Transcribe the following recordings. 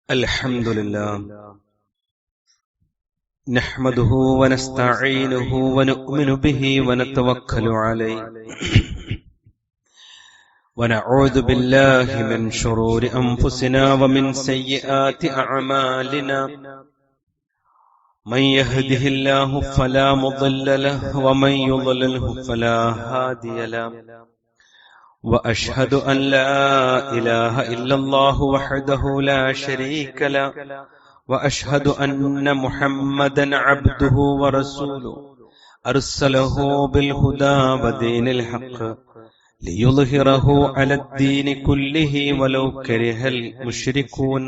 الحمد لله نحمده ونستعينه ونؤمن به ونتوكل عليه ونعوذ بالله من شرور أنفسنا ومن سيئات أعمالنا من يهده الله فلا مضل له ومن يضلله فلا هادي له وأشهد أن لا إله إلا الله وحده لا شريك له وأشهد أن محمدا عبده ورسوله أرسله بالهدى ودين الحق ليظهره على الدين كله ولو كره المشركون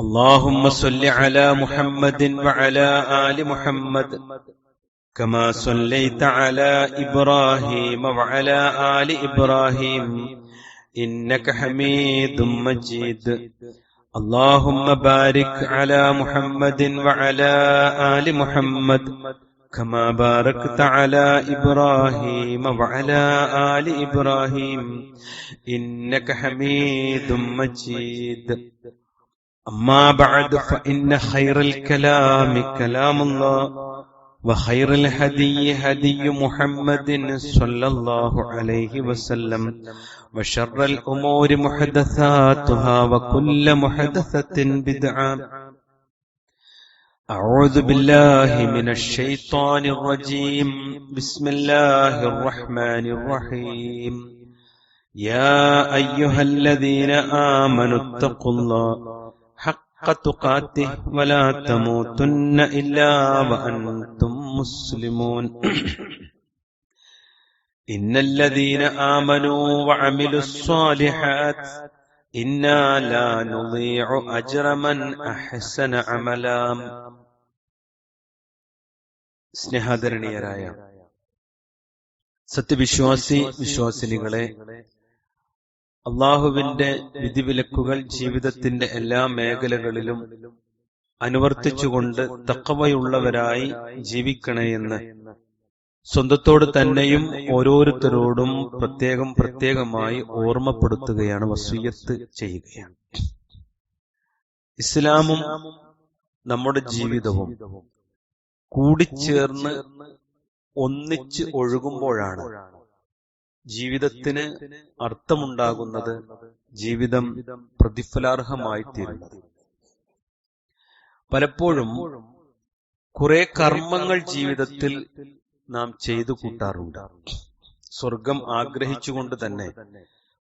اللهم صل على محمد وعلى آل محمد كما صليت على إبراهيم وعلى آل إبراهيم إنك حميد مجيد اللهم بارك على محمد وعلى آل محمد كما باركت على إبراهيم وعلى آل إبراهيم إنك حميد مجيد أما بعد فإن خير الكلام كلام الله وخير الهدي هدي محمد صلى الله عليه وسلم وشر الأمور محدثاتها وكل محدثة بدعة أعوذ بالله من الشيطان الرجيم بسم الله الرحمن الرحيم يا أيها الذين آمنوا اتقوا الله حق تقاته ولا تموتن إلا وأنتم مسلمون إن الذين آمنوا وعملوا الصالحات إنا لا نضيع أجر من أحسن عملا സ്നേഹാദരണീയരായ സത്യവിശ്വാസി വിശ്വാസിനികളെ, അള്ളാഹുവിന്റെ വിധിവിലക്കുകൾ ജീവിതത്തിന്റെ എല്ലാ മേഖലകളിലും അനുവർത്തിച്ചുകൊണ്ട് തഖ്വയുള്ളവരായി ജീവിക്കണമെന്ന് സ്വന്തത്തോട് തന്നെയും ഓരോരുത്തരോടും പ്രത്യേകമായി ഓർമ്മപ്പെടുത്തുകയാണ്, വസിയ്യത്ത് ചെയ്യുകയാണ്. ഇസ്ലാമും നമ്മുടെ ജീവിതവും കൂടിച്ചേർന്ന് ഒന്നിച്ച് ഒഴുകുമ്പോഴാണ് ജീവിതത്തിന് അർത്ഥമുണ്ടാകുന്നത്, ജീവിതം പ്രതിഫലാർഹമായി തീരുന്നത്. പലപ്പോഴും കുറെ കർമ്മങ്ങൾ ജീവിതത്തിൽ നാം ചെയ്തു കൂട്ടാറുണ്ട്. സ്വർഗം ആഗ്രഹിച്ചുകൊണ്ട് തന്നെ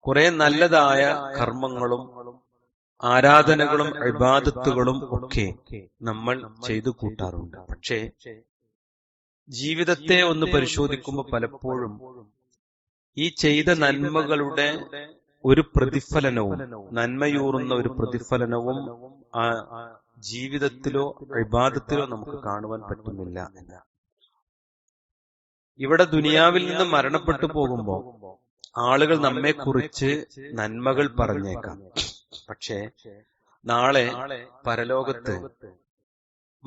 കുറെ നല്ലതായ കർമ്മങ്ങളും ആരാധനകളും ഇബാദത്തുകളും ഒക്കെ നമ്മൾ ചെയ്തു കൂട്ടാറുണ്ട്. പക്ഷേ ജീവിതത്തെ ഒന്ന് പരിശോധിക്കുമ്പോൾ പലപ്പോഴും ഈ ചെയ്ത നന്മകളുടെ ഒരു പ്രതിഫലനവും, നന്മയൂറുന്ന ഒരു പ്രതിഫലനവും ആ ജീവിതത്തിലോ ഇബാദത്തിലോ നമുക്ക് കാണുവാൻ പറ്റുന്നില്ല എന്ന. ഇവിടെ ദുനിയാവിൽ നിന്ന് മരണപ്പെട്ടു പോകുമ്പോൾ ആളുകൾ നമ്മെ കുറിച്ച് നന്മകൾ പറഞ്ഞേക്കാം. പക്ഷേ നാളെ പരലോകത്ത്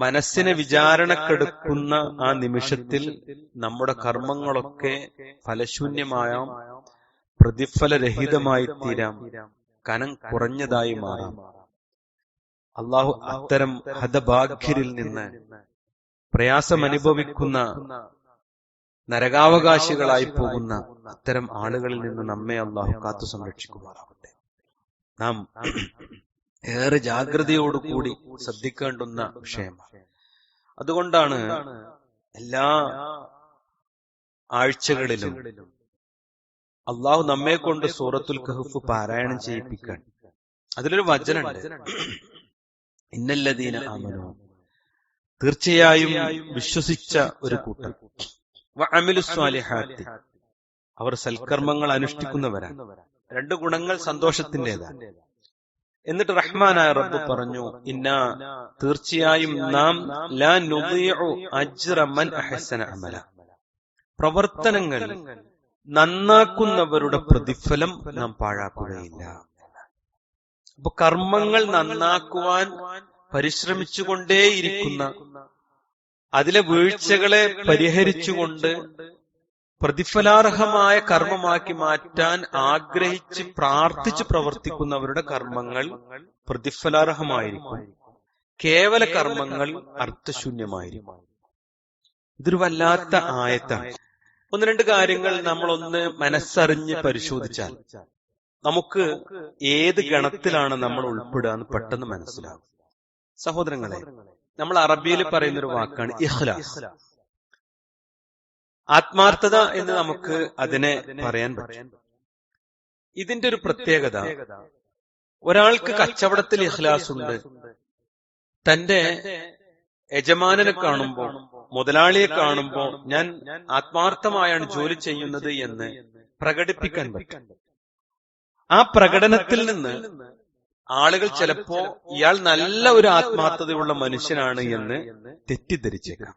മനസ്സിനെ വിചാരണക്കെടുക്കുന്ന ആ നിമിഷത്തിൽ നമ്മുടെ കർമ്മങ്ങളൊക്കെ ഫലശൂന്യമായ, പ്രതിഫലരഹിതമായി തീരാം, കനം കുറഞ്ഞതായി മാറാം. അള്ളാഹു അത്തരം ഹതഭാഗ്യരിൽ നിന്ന്, പ്രയാസമനുഭവിക്കുന്ന നരകാവകാശികളായി പോകുന്ന അത്തരം ആളുകളിൽ നിന്ന് നമ്മെ അള്ളാഹു കാത്തു സംരക്ഷിക്കുമാറാവട്ടെ. നാം ഏറെ ജാഗ്രതയോടുകൂടി ശ്രദ്ധിക്കേണ്ടുന്ന വിഷയമാണ്. അതുകൊണ്ടാണ് എല്ലാ ആഴ്ചകളിലും അള്ളാഹു നമ്മെ കൊണ്ട് സൂറത്തുൽ കഹ്ഫ് പാരായണം ചെയ്യിപ്പിക്കാൻ അതിലൊരു വചനമുണ്ട്, ഇന്നല്ലദീന ആമനൂ, തീർച്ചയായും വിശ്വസിച്ച ഒരു കൂട്ടർ, വഅമിലുസ് സ്വാലിഹാത്തി, അവർ സൽക്കർമ്മങ്ങൾ അനുഷ്ഠിക്കുന്നവരാണ്. രണ്ട് ഗുണങ്ങൾ സന്തോഷത്തിൻ്റെതാണ്. എന്നിട്ട് റഹ്മാനായ റബ്ബ് പറഞ്ഞു, ഇന്നാ, തീർച്ചയായും നാം ലാ നുദിഉ അജ്റ മൻ അഹ്സന അമല, പ്രവർത്തനങ്ങൾ നന്നാക്കുന്നവരുടെ പ്രതിഫലം നാം പാഴാക്കുകയില്ല. അപ്പൊ കർമ്മങ്ങൾ നന്നാക്കുവാൻ പരിശ്രമിച്ചുകൊണ്ടേയിരിക്കുന്ന, അതിലെ വീഴ്ചകളെ പരിഹരിച്ചുകൊണ്ട് പ്രതിഫലാർഹമായ കർമ്മമാക്കി മാറ്റാൻ ആഗ്രഹിച്ച് പ്രാർത്ഥിച്ച് പ്രവർത്തിക്കുന്നവരുടെ കർമ്മങ്ങൾ പ്രതിഫലാർഹമായിരിക്കും. കേവല കർമ്മങ്ങൾ അർത്ഥശൂന്യമായിരിക്കും. ഇതൊരു വല്ലാത്ത ആയത്താണ്. ഒന്ന് രണ്ട് കാര്യങ്ങൾ നമ്മളൊന്ന് മനസ്സറിഞ്ഞ് പരിശോധിച്ചാൽ നമുക്ക് ഏത് ഗണത്തിലാണ് നമ്മൾ ഉൾപ്പെടുക എന്ന് പെട്ടെന്ന് മനസ്സിലാകും. സഹോദരങ്ങളെ, നമ്മൾ അറബിയിൽ പറയുന്നൊരു വാക്കാണ് ഇഖ്ലാസ്. ആത്മാർത്ഥത എന്ന് നമുക്ക് അതിനെ പറയാൻ പറ്റും. ഇതിന്റെ ഒരു പ്രത്യേകത, ഒരാൾക്ക് കച്ചവടത്തിൽ ഇഖ്ലാസ് ഉണ്ട്. തന്റെ യജമാനനെ കാണുമ്പോൾ, മുതലാളിയെ കാണുമ്പോൾ ഞാൻ ആത്മാർത്ഥമായാണ് ജോലി ചെയ്യുന്നത് എന്ന് പ്രകടിപ്പിക്കാൻ പറ്റും. ആ പ്രകടനത്തിൽ നിന്ന് ആളുകൾ ചിലപ്പോ ഇയാൾ നല്ല ഒരു ആത്മാർത്ഥതയുള്ള മനുഷ്യനാണ് എന്ന് തെറ്റിദ്ധരിച്ചേക്കാം.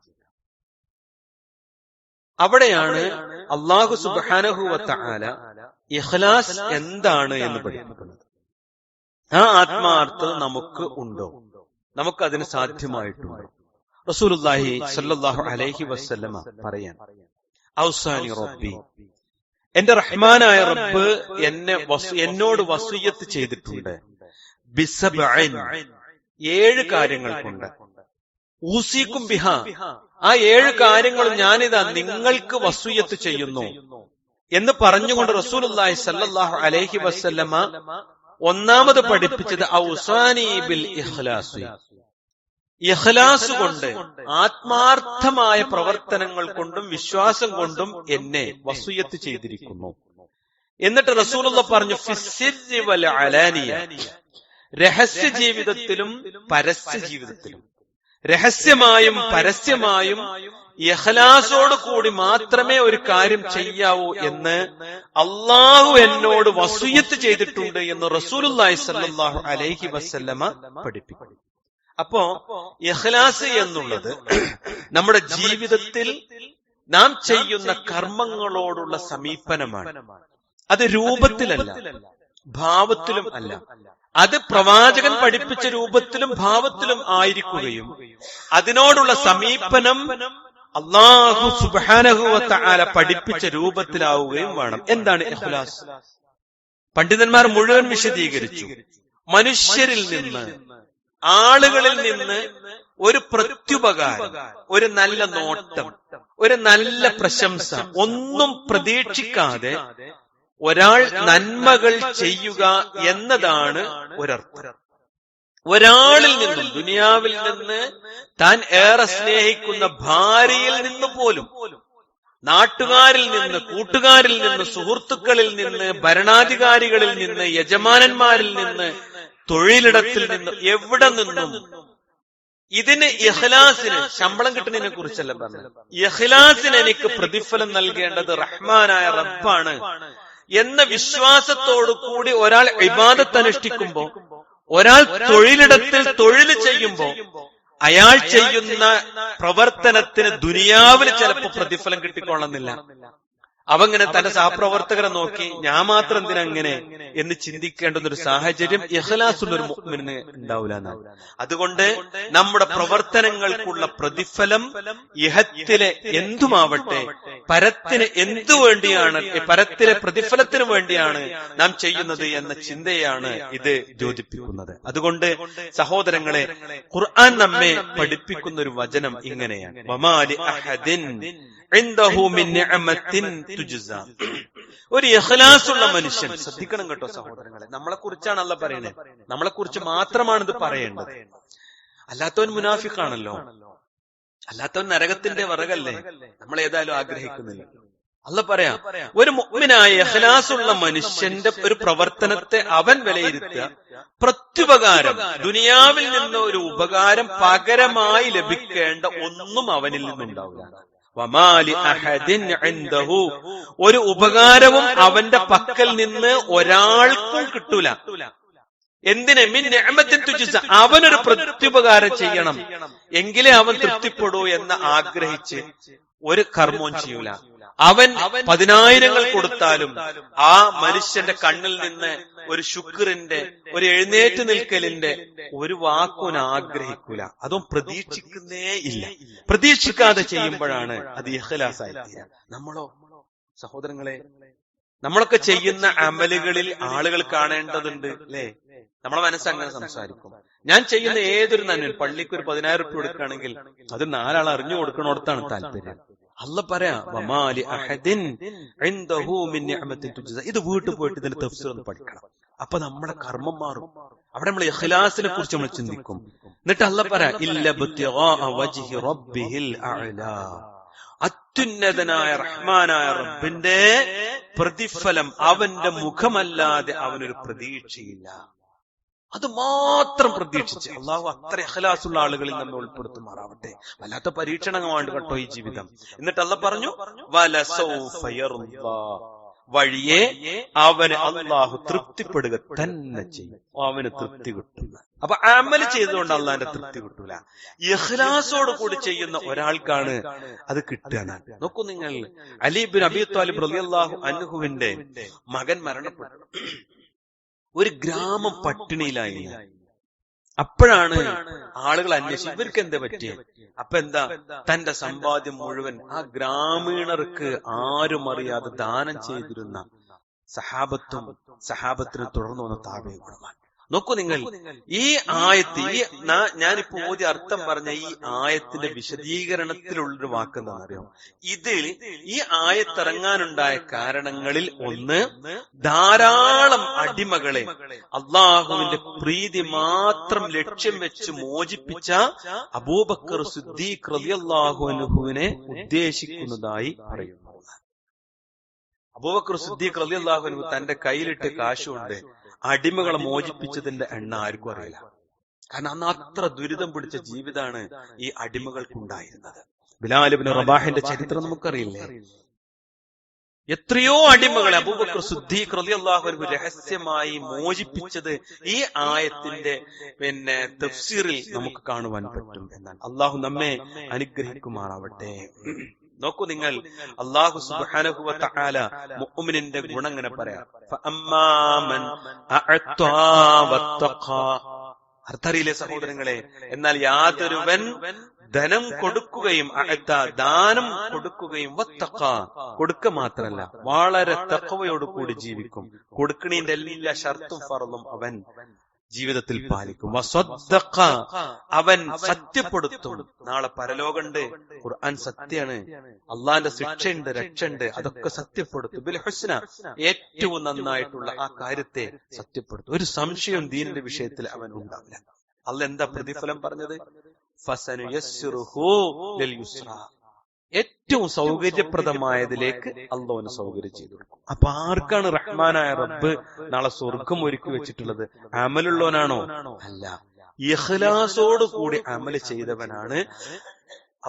അവിടെയാണ് അല്ലാഹു സുബ്ഹാനഹു വ തആല ഇഖ്ലാസ് എന്താണ് എന്ന് പഠിപ്പിക്കുന്നത്. ആ ആത്മാർത്ഥത നമുക്ക് ഉണ്ടോ? നമുക്കതിന് സാധ്യമായിട്ടുണ്ടോ? റസൂലുള്ളാഹി സ്വല്ലല്ലാഹു അലൈഹി വസല്ലമ പറയാൻ, ഔസാനി റബ്ബി, എന്റെ റഹ്മാനായ റബ്ബ് എന്നോട് വസിയ്യത്ത് ചെയ്തിട്ടുണ്ട്. ബിസബ്ഇൻ, 7 കാര്യങ്ങൾ കൊണ്ട്. ഊസിക്കും ബിഹ, ആ 7 കാര്യങ്ങൾ ഞാനിതാ നിങ്ങൾക്ക് വസിയ്യത്ത് ചെയ്യുന്നു എന്ന് പറഞ്ഞുകൊണ്ട് റസൂലുള്ളാഹി സ്വല്ലല്ലാഹു അലൈഹി വസല്ലമ ഒന്നാമത് പഠിപ്പിച്ചത് ഔസാനി ബിൽ ഇഖ്ലാസ്. ഇഖ്ലാസ് കൊണ്ട്, ആത്മാർത്ഥമായ പ്രവർത്തനങ്ങൾ കൊണ്ടും വിശ്വാസം കൊണ്ടും എന്നെ വസിയ്യത്ത് ചെയ്തിരിക്കുന്നു. എന്നിട്ട് റസൂലുള്ളാഹി പറഞ്ഞു, ഫിസ്സിരി വൽ അലാനിയ, രഹസ്യ ജീവിതത്തിലും പരസ്യ ജീവിതത്തിലും, രഹസ്യമായും പരസ്യമായും ഇഖ്ലാസോട് കൂടി മാത്രമേ ഒരു കാര്യം ചെയ്യാവൂ എന്ന് അള്ളാഹു എന്നോട് വസിയ്യത്ത് ചെയ്തിട്ടുണ്ട് എന്ന് റസൂലുള്ളാഹി സ്വല്ലല്ലാഹു അലൈഹി വസല്ലമ പഠിപ്പിക്കുന്നു. അപ്പോ ഇഖ്ലാസ് എന്നുള്ളത് നമ്മുടെ ജീവിതത്തിൽ നാം ചെയ്യുന്ന കർമ്മങ്ങളോടുള്ള സമീപനമാണ്. അത് രൂപത്തിലല്ല, ഭാവത്തിലും അല്ല. അത് പ്രവാചകൻ പഠിപ്പിച്ച രൂപത്തിലും ഭാവത്തിലും ആയിരിക്കുകയും അതിനോടുള്ള സമീപനം അല്ലാഹു സുബ്ഹാനഹു വ തആല പഠിപ്പിച്ച രൂപത്തിലാവുകയും വേണം. എന്താണ് ഇഖ്ലാസ്? പണ്ഡിതന്മാർ മുഴുവൻ വിശദീകരിച്ചു. മനുഷ്യരിൽ നിന്ന്, ആളുകളിൽ നിന്ന് ഒരു പ്രത്യുപകാരം, ഒരു നല്ല നോട്ടം, ഒരു നല്ല പ്രശംസ ഒന്നും പ്രതീക്ഷിക്കാതെ ഒരാൾ നന്മകൾ ചെയ്യുക എന്നതാണ് ഒരർത്ഥം. ഒരാളിൽ നിന്നും, ദുനിയാവിൽ നിന്ന്, താൻ ഏറെ സ്നേഹിക്കുന്ന ഭാര്യയിൽ നിന്ന് പോലും, നാട്ടുകാരിൽ നിന്ന്, കൂട്ടുകാരിൽ നിന്ന്, സുഹൃത്തുക്കളിൽ നിന്ന്, ഭരണാധികാരികളിൽ നിന്ന്, യജമാനന്മാരിൽ നിന്ന്, തൊഴിലിടത്തിൽ നിന്ന്, എവിടെ നിന്നും, ഇതിന് ഇഖ്ലാസിന് ശമ്പളം കിട്ടുന്നതിനെ കുറിച്ചല്ല പറഞ്ഞത്. ഇഖ്ലാസിന് എനിക്ക് പ്രതിഫലം നൽകേണ്ടത് റഹ്മാനായ റബ്ബാണ് എന്ന വിശ്വാസത്തോടു കൂടി ഒരാൾ ഇബാദത്ത് അനുഷ്ഠിക്കുമ്പോ, ഒരാൾ തൊഴിലിടത്തിൽ തൊഴിൽ ചെയ്യുമ്പോ, അയാൾ ചെയ്യുന്ന പ്രവർത്തനത്തിന് ദുനിയാവിൽ ചിലപ്പോ പ്രതിഫലം കിട്ടിക്കൊള്ളുന്നില്ല. അവങ്ങനെ തന്റെ സഹപ്രവർത്തകരെ നോക്കി ഞാൻ മാത്രം എന്തിനങ്ങനെ എന്ന് ചിന്തിക്കേണ്ടുന്ന ഒരു സാഹചര്യം ഇഖ്ലാസുള്ള ഒരു മുഅ്മിനിന് ഉണ്ടാവില്ല എന്നാണ്. അതുകൊണ്ട് നമ്മുടെ പ്രവർത്തനങ്ങൾക്കുള്ള പ്രതിഫലം ഇഹത്തിലെ എന്തുമാവട്ടെ, പരത്തിന് എന്തു വേണ്ടിയാണ്, പരത്തിലെ പ്രതിഫലത്തിന് വേണ്ടിയാണ് നാം ചെയ്യുന്നത് എന്ന ചിന്തയാണ് ഇത് യോജിപ്പിക്കുന്നത്. അതുകൊണ്ട് സഹോദരങ്ങളെ, ഖുർആൻ നമ്മെ പഠിപ്പിക്കുന്ന ഒരു വചനം ഇങ്ങനെയാണ്, വമാലി അഹദിൻ ഇൻദഹു മിൻ നിഅമത്തിൻ തുജ്സാ. ഒരു ഇഖ്ലാസുള്ള മനുഷ്യൻ, ശ്രദ്ധിക്കണം കേട്ടോ സഹോദരങ്ങളെ, നമ്മളെ കുറിച്ചാണ് അല്ലാഹ് പറയുന്നത്, നമ്മളെ കുറിച്ച് മാത്രമാണ് ഇത് പറയേണ്ടത്. അല്ലാത്തവൻ മുനാഫിഖാണല്ലോ, അല്ലാത്തവൻ നരകത്തിന്റെ വിറകല്ലേ, നമ്മൾ ഏതായാലും ആഗ്രഹിക്കുന്നില്ല. അല്ലാഹ് പറയാം, ഒരു മുഅ്മിനായ ഇഖ്ലാസുള്ള മനുഷ്യന്റെ ഒരു പ്രവർത്തനത്തെ അവൻ വിലയിരുത്തുക, പ്രത്യുപകാരം, ദുനിയാവിൽ നിന്ന് ഒരു ഉപകാരം പകരമായി ലഭിക്കേണ്ട ഒന്നും അവനിൽ നിന്നുണ്ടാവില്ല. വമാലി അഹദിൻ ഇൻദഹു, ഒരു ഉപകാരവും അവന്റെ പക്കൽ നിന്ന് ഒരാൾക്കും കിട്ടൂല. എന്തിന്? മിൻ നിഅമത്തിൻ തുജ്സാ, അവനൊരു പ്രത്യുപകാരം ചെയ്യണം എങ്കിലേ അവൻ തൃപ്തിപ്പെടൂ എന്ന് ആഗ്രഹിച്ച് ഒരു കർമ്മവും ചെയ്യൂല. അവൻ 10,000 കൊടുത്താലും ആ മനുഷ്യന്റെ കണ്ണിൽ നിന്ന് ഒരു ശുക്രിന്റെ, ഒരു എഴുന്നേറ്റ് നിൽക്കലിന്റെ ഒരു വാക്കുൻ ആഗ്രഹിക്കൂല. അതും പ്രതീക്ഷിക്കുന്നേ ഇല്ല. പ്രതീക്ഷിക്കാതെ ചെയ്യുമ്പോഴാണ് അത് ഇഖ്ലാസായി തീരുക. നമ്മളോ സഹോദരങ്ങളെ, നമ്മളൊക്കെ ചെയ്യുന്ന അമലുകളിൽ ആളുകൾ കാണേണ്ടതുണ്ട് അല്ലേ? നമ്മളെ മനസ്സങ്ങനെ സംസാരിക്കും. ഞാൻ ചെയ്യുന്ന ഏതൊരു നന്മ, പള്ളിക്ക് ഒരു 10,000 രൂപ കൊടുക്കുകയാണെങ്കിൽ അത് 4 ആൾ അറിഞ്ഞു കൊടുക്കണോടത്താണ് താല്പര്യം. അല്ലാഹ് പറയാ, വമാലി അഹദിൻ ഇൻദഹു മിൻ നിഅമത്തിൻ തുജ്സ. ഇത് വീട്ടിൽ പോയിട്ട് ഇതിന്റെ തഫ്സീർ ഒന്ന് പഠിക്കണം. അപ്പൊ നമ്മുടെ കർമ്മം മാറും. അവിടെ നമ്മൾ ഇഖ്ലാസിനെ കുറിച്ച് നമ്മൾ ചിന്തിക്കും. എന്നിട്ട് അല്ലാഹ് പറയാ, ഇല്ല ബിത്തിഗാ വജ്ഹി റബ്ബിഹിൽ അഅ്ലാ. അത്യുന്നതനായ റഹ്മാനായ റബ്ബിന്റെ പ്രതിഫലം, അവന്റെ മുഖമല്ലാതെ അവനൊരു പ്രതീക്ഷയില്ല. അത് മാത്രം പ്രതീക്ഷിച്ച് അള്ളാഹു അത്ര ഇഖ്ലാസുള്ള ആളുകളിൽ നമ്മൾ ഉൾപ്പെടുത്തുമാറാവട്ടെ. വല്ലാത്ത പരീക്ഷണമാണ് കേട്ടോ ഈ ജീവിതം. എന്നിട്ട് അല്ലാഹ് പറഞ്ഞു, വലസൗഫ യർദാ. വഴിയെ അവന് അള്ളാഹു തൃപ്തിപ്പെടുക തന്നെ ചെയ്യും. അവന് തൃപ്തി കിട്ടും. അപ്പൊ അമല് ചെയ്തുകൊണ്ട് അള്ളാഹിന്റെ തൃപ്തി കിട്ടൂല. ഇഖ്ലാസോട് കൂടി ചെയ്യുന്ന ഒരാൾക്കാണ് അത് കിട്ടുക. നോക്കൂ നിങ്ങൾ, അലി ഇബ്നു അബീ ത്വാലിബ് റളിയല്ലാഹു അൻഹുവിന്റെ മകൻ മരണപ്പെട്ടു. ഒരു ഗ്രാമം പട്ടിണിയിലായി. അപ്പോഴാണ് ആളുകൾ അന്വേഷിച്ചു ഇവർക്ക് എന്താ പറ്റിയത്. അപ്പൊ എന്താ, തന്റെ സമ്പാദ്യം മുഴുവൻ ആ ഗ്രാമീണർക്ക് ആരും അറിയാതെ ദാനം ചെയ്തിരുന്ന സഹാബത്തിന് തുടർന്നു വന്ന താബഈഉകൾ. നോക്കൂ നിങ്ങൾ, ഈ ആയത്ത്, ഞാനിപ്പോ ഓതി അർത്ഥം പറഞ്ഞ ഈ ആയത്തിന്റെ വിശദീകരണത്തിലുള്ളൊരു വാക്ക് എന്താണെന്നറിയോ? ഇതിൽ ഈ ആയത്തിറങ്ങാനുണ്ടായ കാരണങ്ങളിൽ ഒന്ന്, ധാരാളം അടിമകളെ അള്ളാഹുവിന്റെ പ്രീതി മാത്രം ലക്ഷ്യം വെച്ച് മോചിപ്പിച്ച അബൂബക്കർ സിദ്ദീഖ് റളിയല്ലാഹു അൻഹുവിനെ ഉദ്ദേശിക്കുന്നതായി പറയുന്നു. അബൂബക്കർ സിദ്ദീഖ് റളിയല്ലാഹു അൻഹു തന്റെ കയ്യിലിട്ട് കാശുകൊണ്ട് അടിമകളെ മോചിപ്പിച്ചതിന്റെ എണ്ണ ആർക്കും അറിയില്ല. കാരണം അന്ന് അത്ര ദുരിതം പിടിച്ച ജീവിതമാണ് ഈ അടിമകൾക്കുണ്ടായിരുന്നത്. ബിലാൽ ഇബ്നു റബാഹിന്റെ ചരിത്രം നമുക്കറിയില്ലേ? എത്രയോ അടിമകളെ അബൂബക്കർ സിദ്ദീഖ് റളിയല്ലാഹു അൻഹു രഹസ്യമായി മോചിപ്പിച്ചത് ഈ ആയത്തിന്റെ തഫ്സീറിൽ നമുക്ക് കാണുവാൻ പറ്റും എന്നാണ്. അള്ളാഹു നമ്മെ അനുഗ്രഹിക്കുമാറാവട്ടെ. നോക്കൂ നിങ്ങൾ, അല്ലാഹു സുബ്ഹാനഹു വ തആല മുഅ്മിനിന്റെ ഗുണം ഇങ്ങനെ പറയാം, ഫഅമ്മാ മൻ അഅതാ വത്തഖാ. അർത്ഥറിയില്ലേ സഹോദരങ്ങളെ? എന്നാൽ യാതൊരുവൻ ധനം കൊടുക്കുകയും ദാനം കൊടുക്കുകയും വത്തഖാ, കൊടുക്ക മാത്രല്ല വളരെ തഖ്വയോട് കൂടി ജീവിക്കും. കൊടുക്കണീന്റെ എല്ലാ ഷർത്തും ഫർളും അവൻ ജീവിതത്തിൽ പാലിക്കും. വസദ്ദഖ, അവൻ സത്യപ്പെടുത്തും. നാളെ പരലോകണ്ട്, ഖുർആൻ സത്യാണ്, അള്ളാന്റെ ശിക്ഷയുണ്ട്, രക്ഷയുണ്ട്, അതൊക്കെ സത്യപ്പെടുത്തും. ബിൽ ഹുസ്ന, ഏറ്റവും നന്നായിട്ടുള്ള ആ കാര്യത്തെ സത്യപ്പെടുത്തും. ഒരു സംശയം ദീനിന്റെ വിഷയത്തിൽ അവൻ ഉണ്ടാവില്ല. അല്ലാഹ് എന്താ പ്രതിഫലം പറഞ്ഞത്? ഫസനുയസ്സിറുഹു ലിൽ യുസ്റാ, ഏറ്റവും സൗകര്യപ്രദമായതിലേക്ക് അള്ളാഹുവിന് സൗകര്യം ചെയ്തു കൊടുക്കും. അപ്പൊ ആർക്കാണ് റഹ്മാനായ റബ്ബ് നാളെ സ്വർഗം ഒരുക്കി വെച്ചിട്ടുള്ളത്? അമലുള്ളവനാണോ? അല്ല, ഇഖ്ലാസോട് കൂടി അമല് ചെയ്തവനാണ്.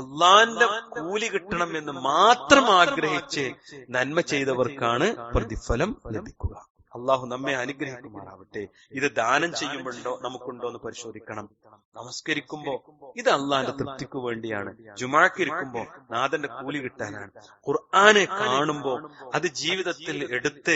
അള്ളാന്റെ കൂലി കിട്ടണം എന്ന് മാത്രം ആഗ്രഹിച്ച് നന്മ ചെയ്തവർക്കാണ് പ്രതിഫലം ലഭിക്കുക. അള്ളാഹു നമ്മെ അനുഗ്രഹിക്കുമാറാവട്ടെ. ഇത് ദാനം ചെയ്യുമ്പോഴോ നമുക്കുണ്ടോ എന്ന് പരിശോധിക്കണം. നമസ്കരിക്കുമ്പോ ഇത് അള്ളാന്റെ തൃപ്തിക്ക് വേണ്ടിയാണ്. ജുമാക്കിരിക്കുമ്പോ നാഥന്റെ കൂലി കിട്ടാനാണ്. ഖുർആനെ കാണുമ്പോ അത് ജീവിതത്തിൽ എടുത്ത്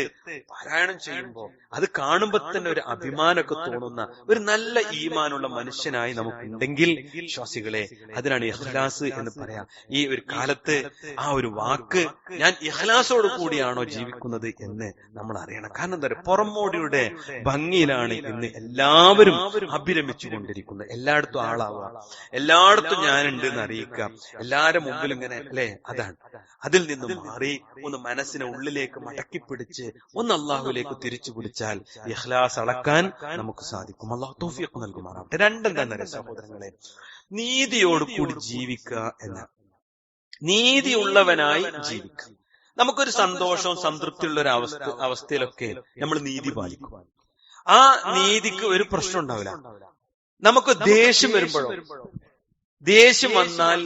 പാരായണം ചെയ്യുമ്പോ അത് കാണുമ്പോ തന്നെ ഒരു അഭിമാനമൊക്കെ തോന്നുന്ന ഒരു നല്ല ഈമാനുള്ള മനുഷ്യനായി നമുക്കുണ്ടെങ്കിൽ വിശ്വാസികളെ, അതിനാണ് ഇഖ്ലാസ് എന്ന് പറയാം. ഈ ഒരു കാലത്ത് ആ ഒരു വാക്ക്, ഞാൻ ഇഖ്ലാസോട് കൂടിയാണോ ജീവിക്കുന്നത് എന്ന് നമ്മൾ അറിയണം. കാരണം എന്താ, പുറമോടിയുടെ ഭംഗിയിലാണ് ഇന്ന് എല്ലാവരും അഭിരമിച്ചു കൊണ്ടിരിക്കുന്നത്. എല്ലായിടത്തും ആളാവുക, എല്ലായിടത്തും ഞാനുണ്ട് എന്ന് അറിയിക്കുക, എല്ലാവരുടെ മുമ്പിൽ ഇങ്ങനെ അല്ലെ. അതാണ്. അതിൽ നിന്നും മാറി ഒന്ന് മനസ്സിനെ ഉള്ളിലേക്ക് മടക്കിപ്പിടിച്ച് ഒന്ന് അള്ളാഹുലേക്ക് തിരിച്ചു പിടിച്ചാൽ ഇഖ്ലാസ് അളക്കാൻ നമുക്ക് സാധിക്കും. അള്ളാഹു തൗഫീഖ് നൽകുമാറാവട്ടെ. രണ്ടെന്താണെന്നറിയാം സഹോദരങ്ങളെ, നീതിയോട് കൂടി ജീവിക്കുക എന്ന, നീതിയുള്ളവനായി ജീവിക്കുക. നമുക്കൊരു സന്തോഷവും സംതൃപ്തിയുള്ള ഒരു അവസ്ഥയിലൊക്കെ നമ്മൾ നീതി പാലിക്കും. ആ നീതിക്ക് ഒരു പ്രശ്നം ഉണ്ടാവില്ല. നമുക്ക് ദേഷ്യം വരുമ്പോഴോ, ദേഷ്യം വന്നാൽ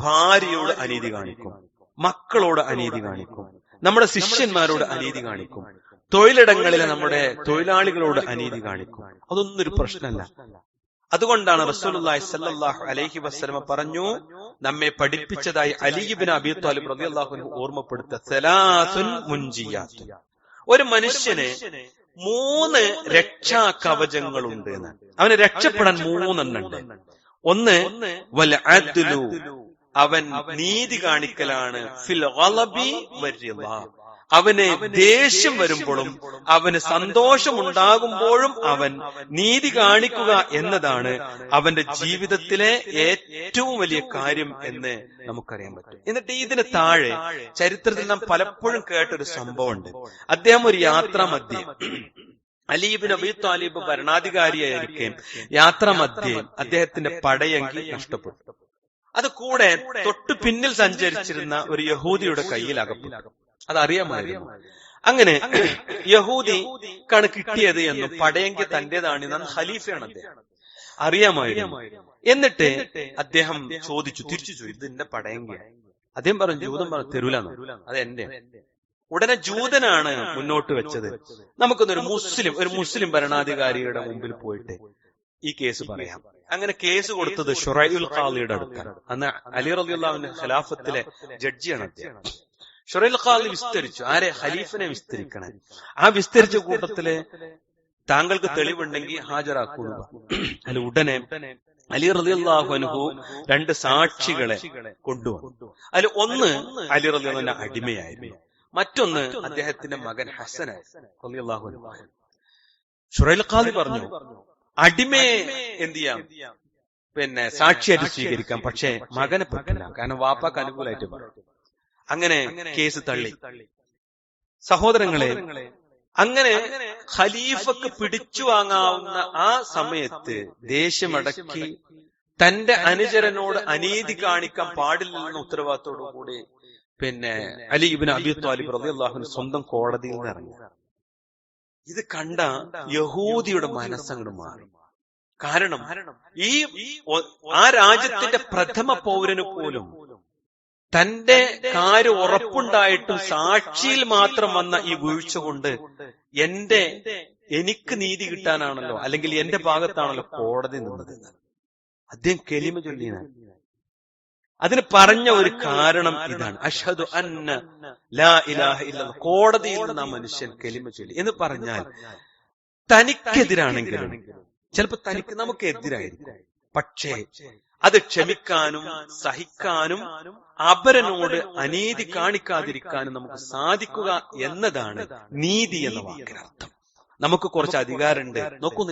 ഭാര്യയോട് അനീതി കാണിക്കും, മക്കളോട് അനീതി കാണിക്കും, നമ്മുടെ ശിഷ്യന്മാരോട് അനീതി കാണിക്കും, തൊഴിലിടങ്ങളിലെ നമ്മുടെ തൊഴിലാളികളോട് അനീതി കാണിക്കും. അതൊന്നും ഒരു പ്രശ്നമല്ല. അതുകൊണ്ടാണ് റസൂലുള്ളാഹി സ്വല്ലല്ലാഹു അലൈഹി വസല്ലം പറഞ്ഞു, നമ്മെ പഠിപ്പിച്ചതായി അലി ഇബ്നു അബീ ത്വാലിബ് റളിയല്ലാഹു അൻഹു ഓർമ്മപ്പെടുത്ത സലാസുൻ മുൻജിയാത്ത്. ഒരു മനുഷ്യന് 3 രക്ഷാ കവചങ്ങളുണ്ട് എന്നാണ്. അവന് രക്ഷപ്പെടാൻ 3 എണ്ണുണ്ട്. ഒന്ന് വൽ അദ്ലു, അവൻ നീതി കാണിക്കലാണ്. ഫിൽ ഗളബി വരിള, അവന് ദേഷ്യം വരുമ്പോഴും അവന് സന്തോഷമുണ്ടാകുമ്പോഴും അവൻ നീതി കാണിക്കുക എന്നതാണ് അവന്റെ ജീവിതത്തിലെ ഏറ്റവും വലിയ കാര്യം എന്ന് നമുക്കറിയാൻ പറ്റും. എന്നിട്ട് ഇതിന് താഴെ ചരിത്രത്തിൽ നാം പലപ്പോഴും കേട്ടൊരു സംഭവമുണ്ട്. അദ്ദേഹം ഒരു യാത്രാമധ്യേ അലി ഇബ്നു അബീ ത്വാലിബ് ഭരണാധികാരിയായിരിക്കെ യാത്രാമധ്യേ അദ്ദേഹത്തിന്റെ പടയങ്കി നഷ്ടപ്പെട്ടു. അത് കൂടെ തൊട്ടു പിന്നിൽ സഞ്ചരിച്ചിരുന്ന ഒരു യഹൂദിയുടെ കയ്യിൽ അകപ്പെട്ടു. അതറിയാമായിരുന്നു. അങ്ങനെ യഹൂദിക്കാണ് കിട്ടിയത് എന്നും പടയങ്കി തന്റേതാണെന്നും ഖലീഫയാണ് അദ്ദേഹം അറിയാമായിരുന്നു. എന്നിട്ട് അദ്ദേഹം ചോദിച്ചു, തിരിച്ചു ചോദിച്ചു, ഇത് എന്റെ പടയങ്കിയാണ്. അദ്ദേഹം പറഞ്ഞു, ജൂതൻ പറഞ്ഞു തരൂലെന്ന്, അത് എന്റെ. ഉടനെ ജൂതനാണ് മുന്നോട്ട് വെച്ചത്, നമുക്കൊന്നൊരു മുസ്ലിം ഭരണാധികാരിയുടെ മുമ്പിൽ പോയിട്ട് ഈ കേസ് പറയാം. അങ്ങനെ കേസ് കൊടുത്തത് ഷുറൈഉൽ ഖാദിയുടെ അടുത്താണ്. അന്ന് അലി റളിയല്ലാഹു അൻഹു ഖിലാഫത്തിലെ ജഡ്ജിയാണ് അദ്ദേഹം. ഷുറൈഉൽ ഖാദി വിസ്തരിച്ചു, ആരെ? ഖലീഫിനെ വിസ്തരിക്കണം. ആ വിസ്തരിച്ച കൂട്ടത്തില് താങ്കൾക്ക് തെളിവുണ്ടെങ്കിൽ ഹാജരാക്കുന്നു. അതിൽ ഉടനെ അലി റളിയല്ലാഹു അൻഹു 2 സാക്ഷികളെ കൊണ്ടുവന്നു. അതിൽ ഒന്ന് അലി റളിയല്ലാഹു അൻഹു അടിമയായിരുന്നു, മറ്റൊന്ന് അദ്ദേഹത്തിന്റെ മകൻ ഹസനായിരുന്നു റളിയല്ലാഹു അൻഹു. ഷുറൈഉൽ ഖാദി പറഞ്ഞു, അടിമയെ എന്ത് ചെയ്യാം, സാക്ഷിയായിട്ട് സ്വീകരിക്കാം, പക്ഷെ മകനെ പറ്റില്ല, കാരണം വാപ്പാക്ക് അനുകൂലമായിട്ട് പറഞ്ഞു. അങ്ങനെ കേസ് തള്ളി. സഹോദരങ്ങളെ, അങ്ങനെ ഖലീഫക്ക് പിടിച്ചു വാങ്ങാവുന്ന ആ സമയത്ത് ദേഷ്യമടക്കി തന്റെ അനുചരനോട് അനീതി കാണിക്കാൻ പാടില്ലെന്ന ഉത്തരവാദിത്തോടു കൂടി അലി ഇബ്നു അബീ ത്വാലിബ് റളിയല്ലാഹു അൻഹു സ്വന്തം കോടതിയിൽ നിന്ന് ഇറങ്ങി. ഇത് കണ്ട യഹൂദിയുടെ മനസ്സങ്ങോട്ട് മാറി. കാരണം ആ രാജ്യത്തിന്റെ പ്രഥമ പൗരന് പോലും തന്റെ കാര്യം ഉറപ്പുണ്ടായിട്ടും സാക്ഷിയിൽ മാത്രം വന്ന ഈ വീഴ്ച കൊണ്ട് എനിക്ക് നീതി കിട്ടാനാണല്ലോ, അല്ലെങ്കിൽ എന്റെ ഭാഗത്താണല്ലോ കോടതി നിന്നത്. അദ്ദേഹം കലിമ ചൊല്ലിയാണ്. അതിന് പറഞ്ഞ ഒരു കാരണം ഇതാണ്, അഷ്ഹദു അന്ന ലാ ഇലാഹ ഇല്ലല്ലാഹ്. കോടതിയിൽ നിന്ന് ആ മനുഷ്യൻ കലിമ ചൊല്ലി എന്ന് പറഞ്ഞാൽ തനിക്കെതിരാണെങ്കിലും ചിലപ്പോ നമുക്ക് എതിരായിരിക്കും, പക്ഷേ അത് ക്ഷമിക്കാനും സഹിക്കാനും അപരനോട് അനീതി കാണിക്കാതിരിക്കാനും നമുക്ക് സാധിക്കുക എന്നതാണ് നീതി എന്ന വാക്കിനർത്ഥം. നമുക്ക് കുറച്ച് അധികാരമുണ്ട്. നോക്കൂ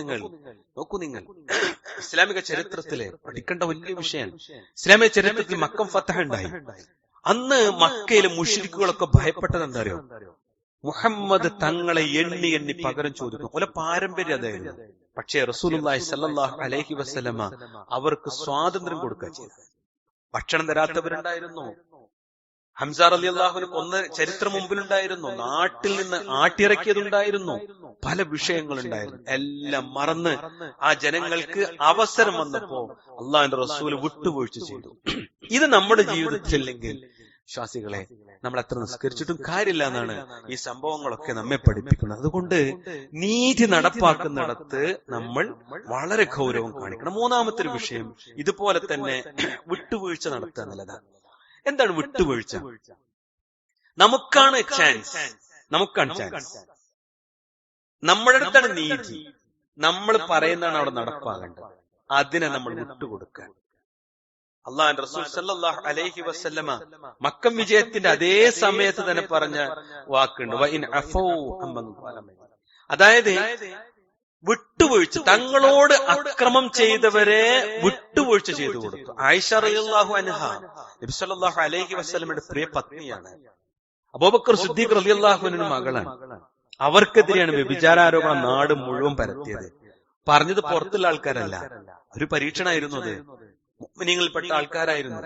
നിങ്ങൾ ഇസ്ലാമിക ചരിത്രത്തിലെ പഠിക്കേണ്ട വലിയ വിഷയമാണ്. ഇസ്ലാമിക ചരിത്രത്തിൽ മക്കം ഫതഹ് ഉണ്ടായി. അന്ന് മക്കയിലെ മുശ്രിക്കുകളൊക്കെ ഭയപ്പെട്ടത് എന്താ അറിയോ? മുഹമ്മദ് തങ്ങളെ എണ്ണി എണ്ണി പകരം ചോദിക്കും. ഓലെ പാരമ്പര്യം അതായിരുന്നു. പക്ഷേ റസൂലുള്ളാഹി സ്വല്ലല്ലാഹു അലൈഹി വസല്ലമ അവർക്ക് സ്വാതന്ത്ര്യം കൊടുക്കുക ചെയ്തു. ഭക്ഷണം തരാത്തവരുണ്ടായിരുന്നു. ഹംസ റളിയല്ലാഹുവിനെ കൊന്ന ചരിത്രം മുമ്പിലുണ്ടായിരുന്നു. നാട്ടിൽ നിന്ന് ആട്ടിറക്കിയതുണ്ടായിരുന്നു. പല വിഷയങ്ങളുണ്ടായിരുന്നു. എല്ലാം മറന്ന് ആ ജനങ്ങൾക്ക് അവസരം വന്നപ്പോ അള്ളാഹുവിന്റെ റസൂൽ വിട്ടുവീഴ്ച ചെയ്തു. ഇത് നമ്മുടെ ജീവിതത്തിലില്ലെങ്കിൽ വിശ്വാസികളെ, നമ്മൾ എത്ര നിസ്കരിച്ചിട്ടും കാര്യമില്ല എന്നാണ് ഈ സംഭവങ്ങളൊക്കെ നമ്മെ പഠിപ്പിക്കുന്നത്. അതുകൊണ്ട് നീതി നടപ്പാക്കുന്നിടത്ത് നമ്മൾ വളരെ ഗൗരവം കാണിക്കണം. മൂന്നാമത്തെ ഒരു വിഷയം ഇതുപോലെ തന്നെ വിട്ടുവീഴ്ച നടത്തുക എന്നുള്ളതാണ്. എന്താണ് വിട്ടുവീഴ്ച? നമുക്കാണ് ചാൻസ്. നമ്മുടെ അടുത്താണ് നീതി. നമ്മൾ പറയുന്നതാണ് അവിടെ നടപ്പാകേണ്ടത്. അതിനെ നമ്മൾ വിട്ടുകൊടുക്കാൻ. അള്ളാഹുവിന്റെ റസൂൽ സല്ലല്ലാഹു അലൈഹി വസല്ലമ മക്കം വിജയത്തിന്റെ അതേ സമയത്ത് തന്നെ പറഞ്ഞ വാക്കുണ്ട്, വഇൻ അഫൗ അമ്മൻ. അതായത് വിട്ടുവീഴ്ച, തങ്ങളോട് അക്രമം ചെയ്തവരെ വിട്ടുവീഴ്ച ചെയ്തു കൊടുത്തു. ആയിഷ റളിയല്ലാഹു അൻഹ നബി സല്ലല്ലാഹു അലൈഹി വസല്ലമയുടെ പ്രിയ പത്നിയാണ്. അബൂബക്കർ സിദ്ദീഖ് റളിയല്ലാഹു അൻഹുവിന്റെ മകളാണ്. അവർക്കെതിരെയാണ് വ്യഭിചാരാരോപണം നാട് മുഴുവൻ പരത്തിയത്. പറഞ്ഞത് പുറത്തുള്ള ആൾക്കാരല്ല, ഒരു പരീക്ഷണമായിരുന്നു. അത് മുഅ്മിനീങ്ങളിൽപ്പെട്ട ആൾക്കാരായിരുന്നു.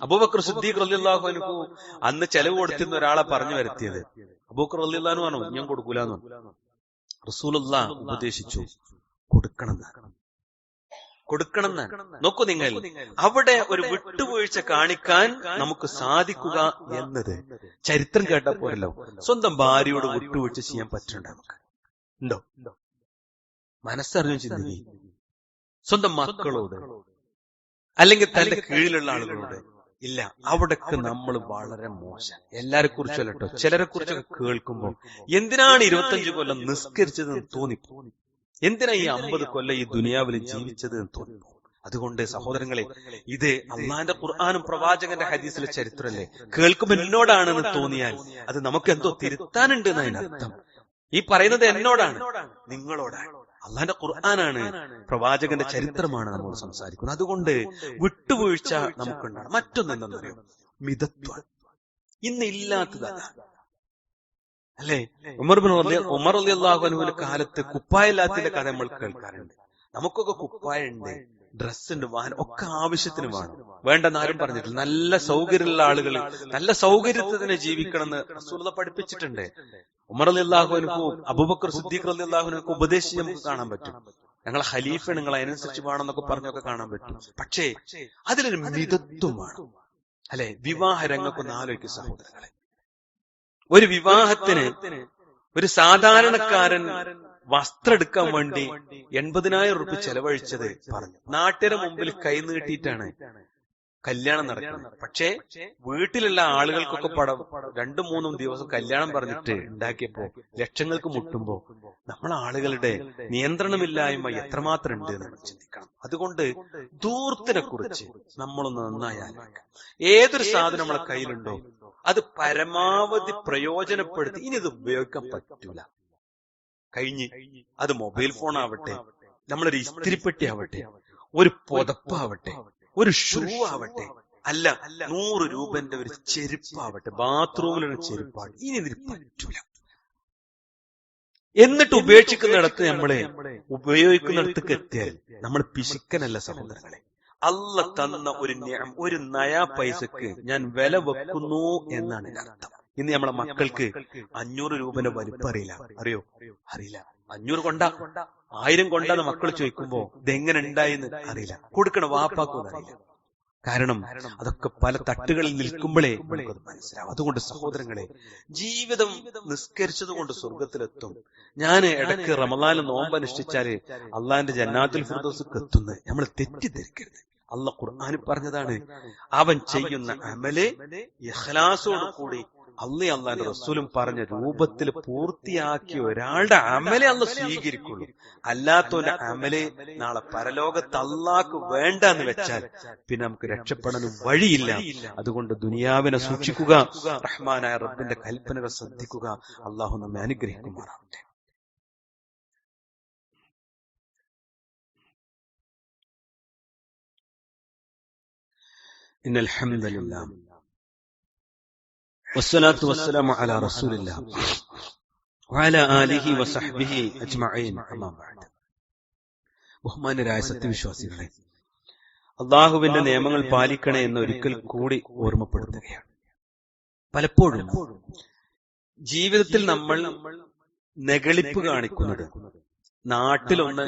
അബൂബക്കർ സിദ്ദീഖ് റളിയല്ലാഹു അൻഹു അന്ന് ചെലവ് കൊടുത്തിരുന്ന ഒരാളെ പറഞ്ഞു വരുത്തിയത്. അബൂബക്കർ റളിയല്ലാഹു അൻഹു പറഞ്ഞു, ഞാൻ കൊടുക്കൂലെന്ന്. റസൂലുള്ളാഹ് ഉപദേശിച്ചു, കൊടുക്കണം. നോക്കൂ നിങ്ങൾ, അവിടെ ഒരു വിട്ടുവീഴ്ച കാണിക്കാൻ നമുക്ക് സാധിക്കുക എന്നത് ചരിത്രം കേട്ടപ്പോഴല്ലോ. സ്വന്തം ഭാര്യയോട് വിട്ടുവീഴ്ച ചെയ്യാൻ പറ്റുന്നുണ്ട് നമുക്ക്? ഉണ്ടോ? മനസ്സറിഞ്ഞു ചിന്തിക്കുക. സ്വന്തം മക്കളോട്, അല്ലെങ്കിൽ തന്റെ കീഴിലുള്ള ആളുകളോട് ഇല്ല. അവിടൊക്കെ നമ്മൾ വളരെ മോശം. എല്ലാരെ കുറിച്ചല്ല കേട്ടോ, ചിലരെ കുറിച്ചൊക്കെ കേൾക്കുമ്പോൾ എന്തിനാണ് 25 കൊല്ലം നിസ്കരിച്ചതെന്ന് തോന്നിപ്പോ, എന്തിനാ ഈ 50 കൊല്ലം ഈ ദുനിയാവിൽ ജീവിച്ചത് എന്ന് തോന്നിപ്പോ. അതുകൊണ്ട് സഹോദരങ്ങളെ, ഇത് അള്ളാന്റെ ഖുർആനും പ്രവാചകന്റെ ഹദീസിലെ ചരിത്രമല്ലേ. കേൾക്കുമ്പോൾ എന്നോടാണെന്ന് തോന്നിയാൽ അത് നമുക്ക് എന്തോ തിരുത്താനുണ്ട് എന്നതിനർത്ഥം. ഈ പറയുന്നത് എന്നോടാണ്, നിങ്ങളോടാണ്. അള്ളാന്റെ ഖുർആനാണ്, പ്രവാചകന്റെ ചരിത്രമാണ് നമ്മൾ സംസാരിക്കുന്നത്. അതുകൊണ്ട് വിട്ടുവീഴ്ച നമുക്കുണ്ടാണ്. മറ്റൊന്നെന്തെന്നറിയോ? മിതത്വം. ഇന്ന് ഇല്ലാത്തതാണ് അല്ലേ? ഉമർ റളിയല്ലാഹു അൻഹുവിന്റെ കാലത്ത് കുപ്പായില്ലാത്തതിന്റെ കഥ നമ്മൾ കേൾക്കാറുണ്ട്. നമുക്കൊക്കെ കുപ്പായുണ്ട്, ഡ്രസ് ഉണ്ട്, വാഹനം ഒക്കെ ആവശ്യത്തിന് വേണം. വേണ്ടെന്ന് ആരും പറഞ്ഞിട്ടില്ല. നല്ല സൗകര്യമുള്ള ആളുകൾ നല്ല സൗകര്യത്തിന് ജീവിക്കണം എന്ന് റസൂലുള്ളാഹി പഠിപ്പിച്ചിട്ടുണ്ട്. ഉമർ റളിയല്ലാഹു അൻഹു അബൂബക്കർ സിദ്ദീഖ് റളിയല്ലാഹു അൻഹു ഉപദേശിച്ച് നമുക്ക് കാണാൻ പറ്റും. ഞങ്ങളെ ഖലീഫ, നിങ്ങൾ അതിനനുസരിച്ച് വേണമെന്നൊക്കെ പറഞ്ഞൊക്കെ കാണാൻ പറ്റും. പക്ഷേ അതിലൊരു മിതത്വമാണ് അല്ലെ? വിവാഹ രംഗക്കൊന്ന് ആലോചിക്കും സഹോദരങ്ങളെ. ഒരു വിവാഹത്തിന് ഒരു സാധാരണക്കാരൻ വസ്ത്രം എടുക്കാൻ വേണ്ടി 80,000 റുപ്യ ചെലവഴിച്ചത് പറഞ്ഞു. നാട്ടുകാരുടെ മുമ്പിൽ കൈ നീട്ടിയിട്ടാണ് കല്യാണം നടക്കുന്നത്. പക്ഷേ വീട്ടിലുള്ള ആളുകൾക്കൊക്കെ പടം 2-3 ദിവസം കല്യാണം പറഞ്ഞിട്ട് ഉണ്ടാക്കിയപ്പോ ലക്ഷങ്ങൾക്ക് മുട്ടുമ്പോ നമ്മളെ ആളുകളുടെ നിയന്ത്രണമില്ലായ്മ എത്രമാത്രം ഉണ്ട് എന്ന് നമ്മൾ ചിന്തിക്കണം. അതുകൊണ്ട് ധൂർത്തിനെ കുറിച്ച് നമ്മളൊന്ന് നന്നായി ആലോചിക്കാം. ഏതൊരു സാധനം നമ്മളെ കയ്യിലുണ്ടോ അത് പരമാവധി പ്രയോജനപ്പെടുത്തി. ഇനി ഇത് ഉപയോഗിക്കാൻ പറ്റൂല, കഴിഞ്ഞ്. അത് മൊബൈൽ ഫോൺ ആവട്ടെ, നമ്മളൊരു ഇസ്തിരിപ്പെട്ടി ആവട്ടെ, ഒരു പുതപ്പാവട്ടെ, ഒരു ഷൂ ആവട്ടെ, അല്ല 100 രൂപന്റെ ഒരു ചെരുപ്പാവട്ടെ, ബാത്റൂമിലൊരു ചെരുപ്പാണ്, ഇനി ഇതിന് പറ്റൂല. എന്നിട്ട് ഉപേക്ഷിക്കുന്നിടത്ത് നമ്മളെ ഉപയോഗിക്കുന്നിടത്തേക്ക് എത്തിയാൽ നമ്മൾ പിശുക്കനല്ല സഹോദരങ്ങളെ. അള്ള തന്ന ഒരു നയാ പൈസക്ക് ഞാൻ വില വെക്കുന്നു എന്നാണ് അർത്ഥം. ഇന്ന് നമ്മളെ മക്കൾക്ക് 500 രൂപന്റെ വലിപ്പം അറിയില്ല. അറിയില്ല. 500 കൊണ്ടാ 1000 കൊണ്ടാന്ന് മക്കൾ ചോദിക്കുമ്പോ ഇതെങ്ങനെ ഉണ്ടായിന്ന് അറിയില്ല. കൊടുക്കണ വാപ്പാക്കും അറിയില്ല. കാരണം അതൊക്കെ പല തട്ടുകളിൽ നിൽക്കുമ്പോഴേ നമുക്കത് മനസ്സിലാവും. അതുകൊണ്ട് സഹോദരങ്ങളെ, ജീവിതം നിസ്കരിച്ചത് കൊണ്ട് സ്വർഗത്തിലെത്തും. ഞാൻ ഇടയ്ക്ക് റമളാനിൽ നോമ്പനുഷ്ഠിച്ചാല് അള്ളാന്റെ ജന്നാത്തുൽ ഫിർദൗസിലേക്ക് എത്തുന്നത് നമ്മൾ തെറ്റിദ്ധരിക്കരുത്. അള്ളാഹ് ഖുർആനിൽ പറഞ്ഞതാണ്, അവൻ ചെയ്യുന്ന അമല് ഇഖ്ലാസോട് കൂടി അള്ളാന്റെ റസൂലും പറഞ്ഞ രൂപത്തിൽ പൂർത്തിയാക്കിയ ഒരാളുടെ അമലെ അള്ളാഹ് സ്വീകരിക്കുള്ളൂ. അല്ലാത്തവന്റെ അമല് നാളെ പരലോകത്ത് അള്ളാഹ്ക്ക് വേണ്ട എന്ന് വെച്ചാൽ പിന്നെ നമുക്ക് രക്ഷപ്പെടാനും വഴിയില്ല. അതുകൊണ്ട് ദുനിയാവിനെ സൂക്ഷിക്കുക, റഹ്മാനായ റബ്ബിന്റെ കൽപ്പനകൾ ശ്രദ്ധിക്കുക. അള്ളാഹു നമ്മെ അനുഗ്രഹിക്കുമാറാവട്ടെ. ഇന്നൽ ഹംദലില്ലാഹ് വസ്സലാത്തു വസ്സലാമു അലാ റസൂലില്ലാഹ് വഅലാ ആലിഹി വസഹ്ബിഹി അജ്മഈൻ. അമ്മാ ബഅദ്. ബഹുമാന്യരായ സത്യവിശ്വാസികളെ, അള്ളാഹുവിന്റെ നിയമങ്ങൾ പാലിക്കണേ എന്ന് ഒരിക്കൽ കൂടി ഓർമ്മപ്പെടുത്തുകയാണ്. പലപ്പോഴും ജീവിതത്തിൽ നമ്മൾ നെഗളിപ്പ് കാണിക്കുന്നത് നാട്ടിലൊന്ന്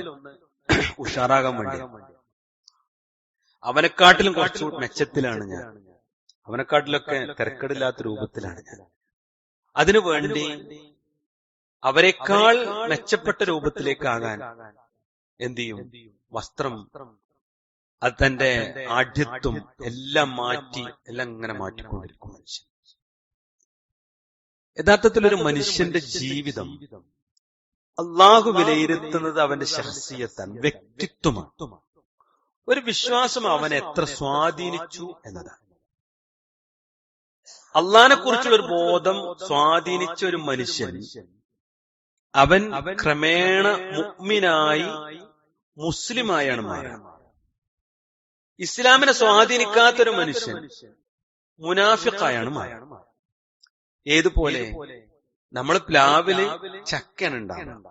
ഉഷാറാകാൻ വേണ്ടി, അവനെക്കാട്ടിലും കുറച്ചു മെച്ചത്തിലാണ് ഞാൻ, അവനെക്കാട്ടിലൊക്കെ തിരക്കടില്ലാത്ത രൂപത്തിലാണ് ഞാൻ, അതിനു വേണ്ടി അവരെക്കാൾ മെച്ചപ്പെട്ട രൂപത്തിലേക്കാകാൻ എന്ത് ചെയ്യും? വസ്ത്രം, അത് തന്റെ ആഢ്യത്വം എല്ലാം മാറ്റി, എല്ലാം ഇങ്ങനെ മാറ്റിക്കൊണ്ടിരിക്കും മനുഷ്യൻ. യഥാർത്ഥത്തിൽ ഒരു മനുഷ്യന്റെ ജീവിതം അള്ളാഹു വിലയിരുത്തുന്നത് അവന്റെ ശഖ്സിയത്താണ്, വ്യക്തിത്വമാണ്. ഒരു വിശ്വാസം അവനെ എത്ര സ്വാധീനിച്ചു എന്നതാണ്. അള്ളാഹിനെ കുറിച്ചുള്ള ഒരു ബോധം സ്വാധീനിച്ച ഒരു മനുഷ്യൻ, അവൻ ക്രമേണ മുഅ്മിനായി മുസ്ലിമായാണ് മാറുന്നത്. ഇസ്ലാമിനെ സ്വാധീനിക്കാത്തൊരു മനുഷ്യൻ മുനാഫിഖായാണ് മാറുന്നത്. ഏതുപോലെ നമ്മൾ പ്ലാവില് ചക്കനുണ്ടാവും,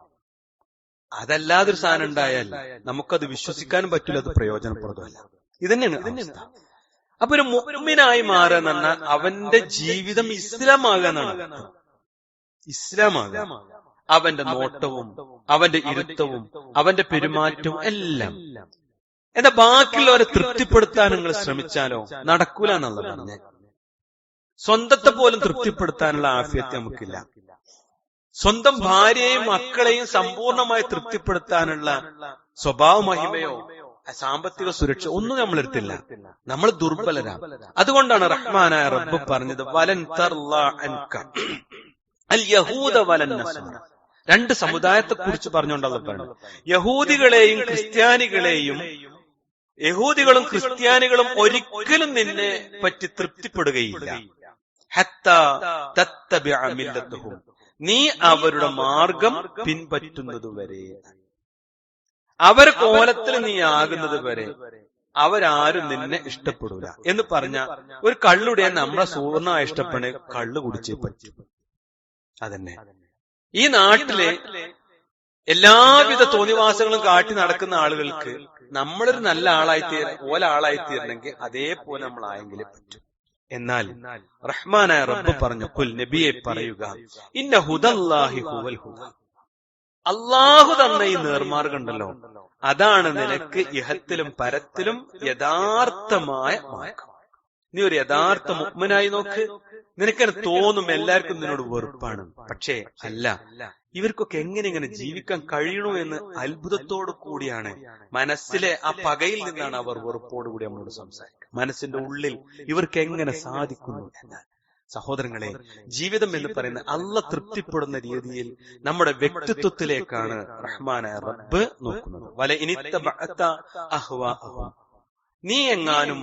അതല്ലാതൊരു സാധനം ഉണ്ടായാൽ നമുക്കത് വിശ്വസിക്കാനും പറ്റില്ല, അത് പ്രയോജനപ്രദമല്ല. ഇതന്നെയാണ് അവസ്ഥ. അപ്പൊ ഒരു മുഅ്മിനായി മാറുക എന്ന് പറഞ്ഞാൽ അവന്റെ ജീവിതം ഇസ്ലാമാകുക എന്നാണ്. ഇസ്ലാമാകുക, അവന്റെ നോട്ടവും അവന്റെ ഇരുത്തവും അവന്റെ പെരുമാറ്റവും എല്ലാം. എന്താ ബാക്കിയുള്ളവരെ തൃപ്തിപ്പെടുത്താൻ നിങ്ങൾ ശ്രമിച്ചാലോ നടക്കൂല എന്നുള്ളത് പറഞ്ഞേ. സ്വന്തത്തെ പോലും തൃപ്തിപ്പെടുത്താനുള്ള ആഫിയത്ത് നമുക്കില്ല. സ്വന്തം ഭാര്യയെയും മക്കളെയും സമ്പൂർണമായി തൃപ്തിപ്പെടുത്താനുള്ള സ്വഭാവ മഹിമയോ സാമ്പത്തിക സുരക്ഷ ഒന്നും നമ്മളെടുത്തില്ല. നമ്മൾ ദുർബലരാ. അതുകൊണ്ടാണ് റഹ്മാനായ റബ്ബ് പറഞ്ഞത്, വലൻ തർളാ അൻക അൽ യഹൂദ വലൻ നസ്വാറ. 2 സമുദായത്തെ കുറിച്ച് പറഞ്ഞുകൊണ്ടത് പറഞ്ഞു. യഹൂദികളെയും ക്രിസ്ത്യാനികളെയും യഹൂദികളും ക്രിസ്ത്യാനികളും ഒരിക്കലും നിന്നെ പറ്റി തൃപ്തിപ്പെടുകയില്ല. ഹത്താ തത്തബിഅ മില്ലത്തഹും, നീ അവരുടെ മാർഗം പിൻപറ്റുന്നതുവരെ, അവർ കോലത്തിൽ നീ ആകുന്നത് വരെ അവരാരും നിന്നെ ഇഷ്ടപ്പെടൂല എന്ന് പറഞ്ഞ ഒരു കള്ളുടെ നമ്മളെ സുവർണമായി ഇഷ്ടപ്പെടണ കള്ളു കുടിച്ചേ പറ്റും. അതന്നെ ഈ നാട്ടിലെ എല്ലാവിധ തോന്നിവാസങ്ങളും കാട്ടി നടക്കുന്ന ആളുകൾക്ക് നമ്മളൊരു നല്ല ആളായിത്തീരണമെങ്കിൽ അതേപോലെ നമ്മളായെങ്കിലേ പറ്റും. എന്നാൽ റഹ്മാനായ റബ്ബ് പറഞ്ഞു, ഖുൽ, നബിയെ പറയുക, ഇന്ന ഹുദല്ലാഹി ഹുവൽ ഹുദ, അള്ളാഹു തന്ന ഈ നേർമാർഗം ഉണ്ടല്ലോ, അതാണ് നിനക്ക് ഇഹത്തിലും പരത്തിലും യഥാർത്ഥമായ മാർഗം. നീ ഒരു യഥാർത്ഥ മുഅ്മിനായി നോക്ക്. നിനക്കത് തോന്നും എല്ലാവർക്കും നിന്നോട് വെറുപ്പാണ്. പക്ഷേ അല്ല, ഇവർക്കൊക്കെ എങ്ങനെ ഇങ്ങനെ ജീവിക്കാൻ കഴിയണു എന്ന് അത്ഭുതത്തോടു കൂടിയാണ്, മനസ്സിലെ ആ പകയിൽ നിന്നാണ് അവർ വെറുപ്പോടുകൂടി നമ്മളോട് സംസാരിക്കുക. മനസ്സിന്റെ ഉള്ളിൽ ഇവർക്ക് എങ്ങനെ സാധിക്കുന്നു എന്നാൽ സഹോദരങ്ങളെ, ജീവിതം എന്ന് പറയുന്ന അള്ളാഹ് തൃപ്തിപ്പെടുന്ന രീതിയിൽ നമ്മുടെ വ്യക്തിത്വത്തിലേക്കാണ് റഹ്മാനായ റബ്ബ് നോക്കുന്നത്. വല ഇനിത്തബഅത അഹ്വാഅഹും, നീ എങ്ങാനും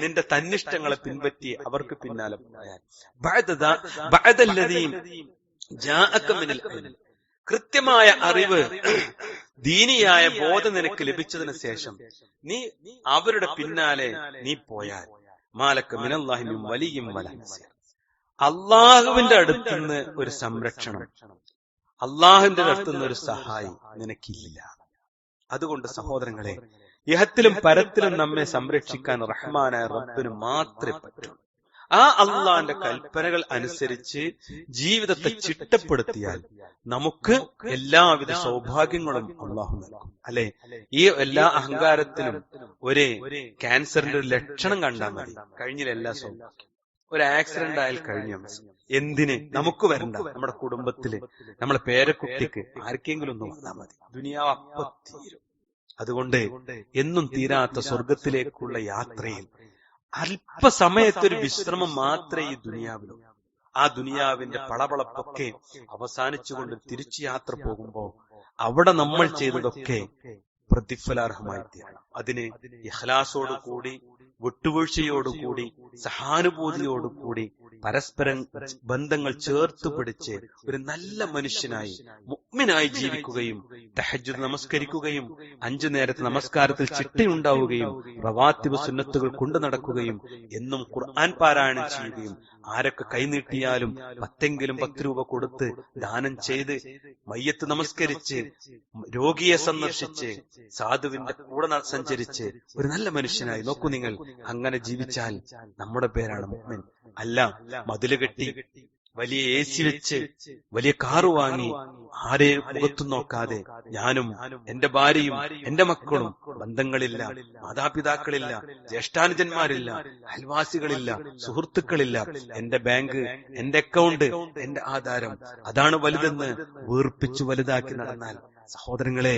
നിന്റെ തന്നിഷ്ടങ്ങളെ പിൻപറ്റി അവർക്ക് പിന്നാലെ പോയാൽ, ബഅദല്ലദീ ജാഅക മിനൽ ഇൽം, കൃത്യമായ അറിവ്, ദീനിയായ ബോധം നിനക്ക് ലഭിച്ചതിന് ശേഷം നീ അവരുടെ പിന്നാലെ നീ പോയാൽ, മാലക മിനല്ലാഹി മിൻ വലിയ്യിൻ വലാ നസീർ, അള്ളാഹുവിന്റെ അടുത്തുനിന്ന് ഒരു സംരക്ഷണം, അള്ളാഹുവിന്റെ അടുത്തുനിന്ന് ഒരു സഹായം നിനക്കില്ല. അതുകൊണ്ട് സഹോദരങ്ങളെ, ഇഹത്തിലും പരത്തിലും നമ്മെ സംരക്ഷിക്കാൻ റഹ്മാനായ റബ്ബിന് മാത്രമേ പറ്റൂ. ആ അള്ളാന്റെ കൽപ്പനകൾ അനുസരിച്ച് ജീവിതത്തെ ചിട്ടപ്പെടുത്തിയാൽ നമുക്ക് എല്ലാവിധ സൗഭാഗ്യങ്ങളും അള്ളാഹു നൽകും. അല്ലെ, ഈ എല്ലാ അഹങ്കാരത്തിനും ഒരു ക്യാൻസറിന്റെ ഒരു ലക്ഷണം കണ്ടാൽ മതി, കഴിഞ്ഞില്ല എല്ലാ സൗഭാഗ്യം. ഒരു ആക്സിഡന്റ് ആയാൽ കഴിഞ്ഞ എന്തിന് നമുക്ക് വരണ്ട, നമ്മുടെ കുടുംബത്തില്, നമ്മളെ പേരക്കുട്ടിക്ക്, ആർക്കെങ്കിലും ഒന്നും വന്നാൽ മതി, ദുനിയാവ് അപ്പൊ തീരും. അതുകൊണ്ട് എന്നും തീരാത്ത സ്വർഗത്തിലേക്കുള്ള യാത്രയിൽ അല്പസമയത്തൊരു വിശ്രമം മാത്രമേ ഈ ദുനിയാവിലൂ. ആ ദുനിയാവിന്റെ പളപളപ്പൊക്കെ അവസാനിച്ചുകൊണ്ട് തിരിച്ചു യാത്ര പോകുമ്പോ അവിടെ നമ്മൾ ചെയ്തതൊക്കെ പ്രതിഫലാർഹമായി തീരണം. അതിന് ഇഖ്ലാസോടുകൂടി, വിട്ടുവീഴ്ചയോടുകൂടി, സഹാനുഭൂതിയോടുകൂടി, പരസ്പരം ബന്ധങ്ങൾ ചേർത്ത് പിടിച്ച് ഒരു നല്ല മനുഷ്യനായി, മുഅ്മിനായി ജീവിക്കുകയും തഹജ്ജുദ് നമസ്കരിക്കുകയും 5 നേരത്തെ നമസ്കാരത്തിൽ ചിട്ടയുണ്ടാവുകയും റവാത്തിബ് സുന്നത്തുകൾ കൊണ്ടു നടക്കുകയും എന്നും ഖുർആൻ പാരായണം ചെയ്യുകയും ആരൊക്കെ കൈനീട്ടിയാലും 10 രൂപ കൊടുത്ത് ദാനം ചെയ്ത്, മയ്യത്ത് നമസ്കരിച്ച്, രോഗിയെ സന്ദർശിച്ച്, സാധുവിന്റെ കൂടെ സഞ്ചരിച്ച് ഒരു നല്ല മനുഷ്യനായി നോക്കൂ നിങ്ങൾ. അങ്ങനെ ജീവിച്ചാൽ നമ്മുടെ പേരാണ് മുഅ്മിൻ. അല്ല, മതില് കെട്ടി, വലിയ AC വെച്ച്, വലിയ കാറ് വാങ്ങി, ആരെയും മുഖത്തു നോക്കാതെ ഞാനും എന്റെ ഭാര്യയും എന്റെ മക്കളും, ബന്ധങ്ങളില്ല, മാതാപിതാക്കളില്ല, ജ്യേഷ്ഠാനുജന്മാരില്ല, അയൽവാസികളില്ല, സുഹൃത്തുക്കളില്ല, എന്റെ ബാങ്ക്, എന്റെ അക്കൗണ്ട്, എന്റെ ആധാരം, അതാണ് വലുതെന്ന് വീർപ്പിച്ചു വലുതാക്കി നടന്നാൽ സഹോദരങ്ങളെ,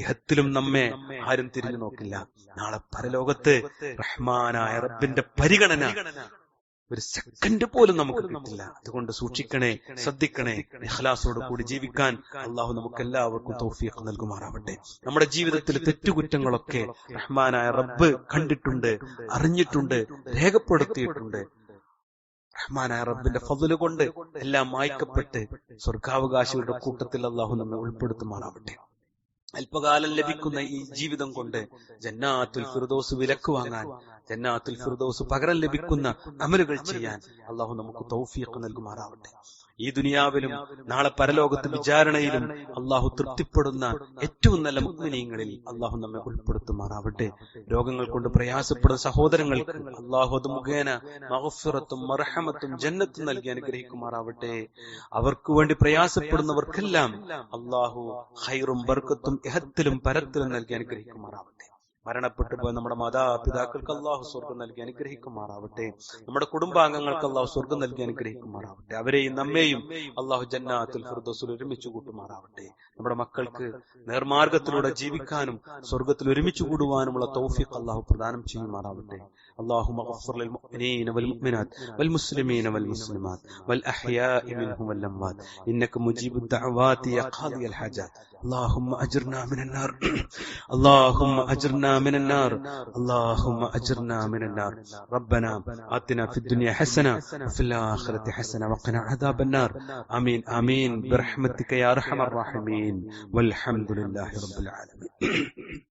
ഇഹത്തിലും നമ്മെ ആരും തിരിഞ്ഞു നോക്കില്ല. നാളെ പരലോകത്ത് റഹ്മാനായ റബ്ബിന്റെ പരിഗണന ഒരു സെക്കൻഡ് പോലും നമുക്ക് കിട്ടില്ല. അതുകൊണ്ട് സൂക്ഷിക്കണേ, ശ്രദ്ധിക്കണേ. ഇഖ്ലാസോട് കൂടി ജീവിക്കാൻ അള്ളാഹു നമുക്ക് എല്ലാവർക്കും തൗഫീഖ് നൽകുമാറാവട്ടെ. നമ്മുടെ ജീവിതത്തിൽ തെറ്റുകുറ്റങ്ങളൊക്കെ റഹ്മാനായ റബ്ബ് കണ്ടിട്ടുണ്ട്, അറിഞ്ഞിട്ടുണ്ട്, രേഖപ്പെടുത്തിയിട്ടുണ്ട്. റഹ്മാനായ റബ്ബിന്റെ ഫദ്ല് കൊണ്ട് എല്ലാം മായ്ക്കപ്പെട്ട് സ്വർഗാവകാശികളുടെ കൂട്ടത്തിൽ അള്ളാഹു നമ്മെ ഉൾപ്പെടുത്തുമാറാവട്ടെ. അല്പകാലം ലഭിക്കുന്ന ഈ ജീവിതം കൊണ്ട് ജന്നാത്തുൽ ഫിർദൗസ് വിലക്ക് വാങ്ങാൻ, ജന്നാത്തുൽ ഫിർദൗസ് പകരം ലഭിക്കുന്ന അമലുകൾ ചെയ്യാൻ അള്ളാഹു നമുക്ക് തൗഫീഖ് നൽകുമാറാവട്ടെ. ഈ ദുനിയാവിലും നാളെ പരലോകത്ത് വിചാരണയിലും അള്ളാഹു തൃപ്തിപ്പെടുന്ന ഏറ്റവും നല്ല മുഅ്മിനീങ്ങളിൽ അള്ളാഹു നമ്മെ ഉൾപ്പെടുത്തുമാറാവട്ടെ. രോഗങ്ങൾ കൊണ്ട് പ്രയാസപ്പെടുന്ന സഹോദരങ്ങൾക്ക് അള്ളാഹു അത് മുഖേന മഗ്ഫിറത്തും മർഹമത്തും ജന്നത്തും നൽകി അനുഗ്രഹിക്കുമാറാവട്ടെ. അവർക്ക് വേണ്ടി പ്രയാസപ്പെടുന്നവർക്കെല്ലാം അള്ളാഹു ഖൈറും ബർക്കത്തും ഇഹത്തിലും പരത്തിലും നൽകി അനുഗ്രഹിക്കുമാറാവട്ടെ. മരണപ്പെട്ടു പോയ നമ്മുടെ മാതാപിതാക്കൾക്ക് അള്ളാഹു സ്വർഗം നൽകി അനുഗ്രഹിക്കുമാറാവട്ടെ. നമ്മുടെ കുടുംബാംഗങ്ങൾക്ക് അള്ളാഹു സ്വർഗം നൽകി അനുഗ്രഹിക്കുമാറാവട്ടെ. അവരെയും നമ്മെയും അള്ളാഹു ജന്നാത്തുൽ ഫിർദൗസിൽ ഒരുമിച്ച് കൂട്ടുമാറാവട്ടെ. നമ്മുടെ മക്കൾക്ക് നേർമാർഗത്തിലൂടെ ജീവിക്കാനും സ്വർഗത്തിൽ ഒരുമിച്ച് കൂടുവാനുമുള്ള തൗഫീഖ് അള്ളാഹു പ്രദാനം ചെയ്യുമാറാവട്ടെ. اللهم اغفر للمؤمنين والمؤمنات والمسلمين والمسلمات والأحياء منهم والأموات إنك مجيب الدعوات يا قاضي الحاجات اللهم أجرنا من النار اللهم أجرنا من النار اللهم أجرنا من النار ربنا آتنا في الدنيا حسنة وفي الآخرة حسنة وقنا عذاب النار آمين آمين برحمتك يا أرحم الراحمين والحمد لله رب العالمين.